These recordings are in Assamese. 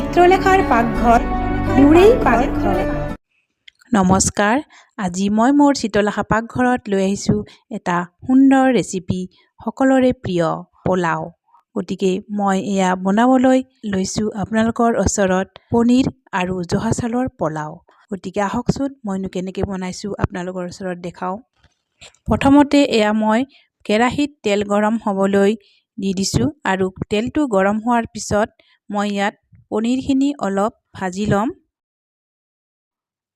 চিত্ৰলেখাৰ পাকঘৰ মোৰেই পাকঘৰ। নমস্কাৰ, আজি মই মোৰ চিত্ৰলেখা পাকঘৰত লৈ আহিছোঁ এটা সুন্দৰ ৰেচিপি, সকলোৰে প্ৰিয় পোলাও। গতিকে মই এয়া বনাবলৈ লৈছোঁ আপোনালোকৰ ওচৰত পনীৰ আৰু জহা চাউলৰ পোলাও। গতিকে আহকচোন মইনো কেনেকৈ বনাইছোঁ আপোনালোকৰ ওচৰত দেখাওঁ। প্ৰথমতে এয়া মই কেৰাহীত তেল গৰম হ'বলৈ দি দিছোঁ আৰু তেলটো গৰম হোৱাৰ পিছত মই ইয়াত পনীৰখিনি অলপ ভাজি ল'ম।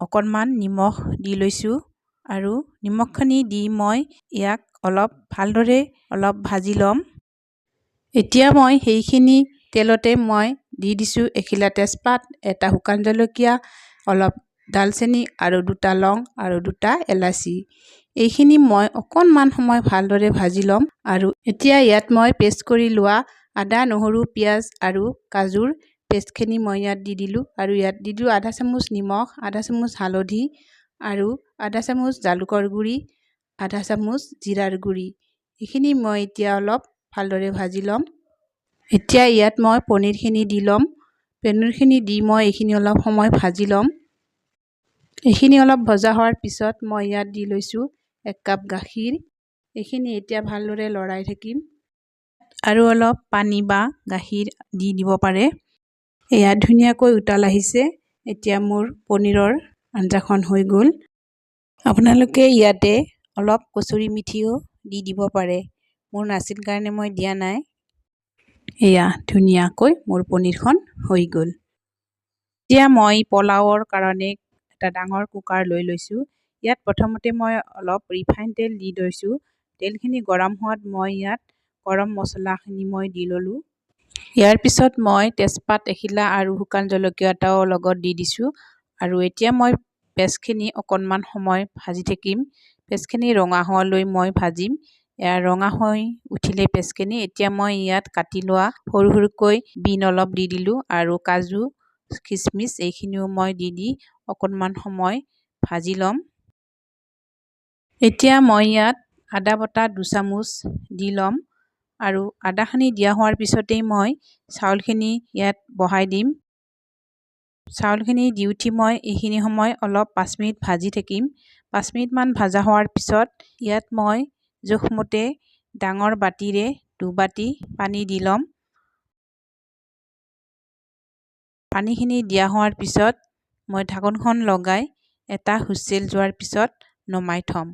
অকণমান নিমখ দি লৈছোঁ আৰু নিমখখিনি দি মই ইয়াক ভালদৰে ভাজি ল'ম। এতিয়া মই সেইখিনি তেলতে মই দি দিছোঁ এখিলা তেজপাত, এটা শুকান জলকীয়া, অলপ দালচেনি আৰু দুটা লং আৰু দুটা এলাচি। এইখিনি মই অকণমান সময় ভালদৰে ভাজি ল'ম। আৰু এতিয়া ইয়াত মই পেষ্ট কৰি লোৱা আদা, নহৰু, পিঁয়াজ আৰু কাজুৰ পেষ্টখিনি মই ইয়াত দি দিলোঁ আৰু ইয়াত দি দিলোঁ আধা চামুচ নিমখ, আধা চামুচ হালধি আৰু আধা চামুচ জালুকৰ গুড়ি, আধা চামুচ জিৰাৰ গুড়ি। এইখিনি মই এতিয়া অলপ ভালদৰে ভাজি ল'ম। এতিয়া ইয়াত মই পনীৰখিনি দি ল'ম। পনীৰখিনি দি মই এইখিনি অলপ সময় ভাজি ল'ম। এইখিনি অলপ ভজা হোৱাৰ পিছত মই ইয়াত দি লৈছোঁ 1 কাপ গাখীৰ। এইখিনি এতিয়া ভালদৰে লৰাই থাকিম আৰু অলপ পানী বা গাখীৰ দি দিব পাৰে। এয়া ধুনীয়াকৈ উতাল আহিছে। এতিয়া মোৰ পনীৰৰ আঞ্জাখন হৈ গ'ল। আপোনালোকে ইয়াতে অলপ কচুৰি মিঠিও দি দিব পাৰে। মোৰ নাছিল কাৰণে মই দিয়া নাই। এয়া ধুনীয়াকৈ মোৰ পনীৰখন হৈ গ'ল। এতিয়া মই পোলাওৰ কাৰণে এটা ডাঙৰ কুকাৰ লৈ লৈছোঁ। ইয়াত প্ৰথমতে মই অলপ ৰিফাইন তেল দি লৈছোঁ। তেলখিনি গৰম হোৱাত মই ইয়াত গৰম মছলাখিনি মই দি ল'লোঁ। ইয়াৰ পিছত মই তেজপাত এখিলা আৰু শুকান জলকীয়া এটাও লগত দি দিছোঁ। আৰু এতিয়া মই পেষ্টখিনি অকণমান সময় ভাজি থাকিম। পেষ্টখিনি ৰঙা হোৱালৈ মই ভাজিম। এয়া ৰঙা হৈ উঠিলে পেষ্টখিনি, এতিয়া মই ইয়াত কাটি লোৱা সৰু সৰুকৈ বিন অলপ দি দিলোঁ আৰু কাজু, খিচমিচ এইখিনিও মই দি অকণমান সময় ভাজি ল'ম। এতিয়া মই ইয়াত আদা বটা 2 চামুচ দি ল'ম আৰু আদাখিনি দিয়া হোৱাৰ পিছতেই মই চাউলখিনি ইয়াত বহাই দিম। চাউলখিনি দি উঠি মই এইখিনি সময় অলপ 5 মিনিট ভাজি থাকিম। 5 মিনিটমান ভাজা হোৱাৰ পিছত ইয়াত মই জোখমতে ডাঙৰ বাতিৰে 2 বাতি পানী দি ল'ম। পানীখিনি দিয়া হোৱাৰ পিছত মই ঢাকনখন লগাই এটা হুইছেল যোৱাৰ পিছত নমাই থ'ম।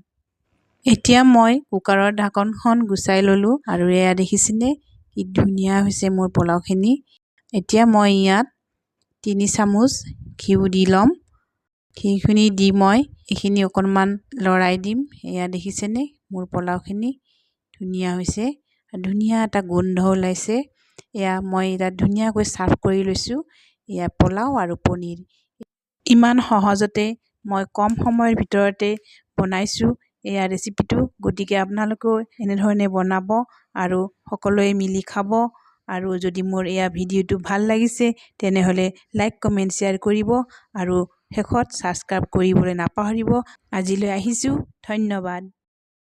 এতিয়া মই কুকাৰৰ ঢাকনখন গুচাই ল'লোঁ আৰু এয়া দেখিছেনে কি ধুনীয়া হৈছে মোৰ পোলাওখিনি। এতিয়া মই ইয়াত 3 চামুচ ঘিউ দি ল'ম। ঘিউখিনি দি মই এইখিনি অকণমান লৰাই দিম। এয়া দেখিছেনে মোৰ পোলাওখিনি ধুনীয়া হৈছে, ধুনীয়া এটা গোন্ধ ওলাইছে। এয়া মই এতিয়া ধুনীয়াকৈ চাৰ্ভ কৰি লৈছোঁ। এয়া পোলাও আৰু পনীৰ। ইমান সহজতে মই কম সময়ৰ ভিতৰতে বনাইছোঁ এয়া ৰেচিপিটো। গতিকে আপোনালোকেও এনেধৰণে বনাব আৰু সকলোৱে মিলি খাব। আৰু যদি মোৰ এয়া ভিডিঅ'টো ভাল লাগিছে তেনেহ'লে লাইক, কমেণ্ট, শ্বেয়াৰ কৰিব আৰু শেষত ছাবস্ক্ৰাইব কৰিবলৈ নাপাহৰিব। আজিলৈ আহিছোঁ, ধন্যবাদ।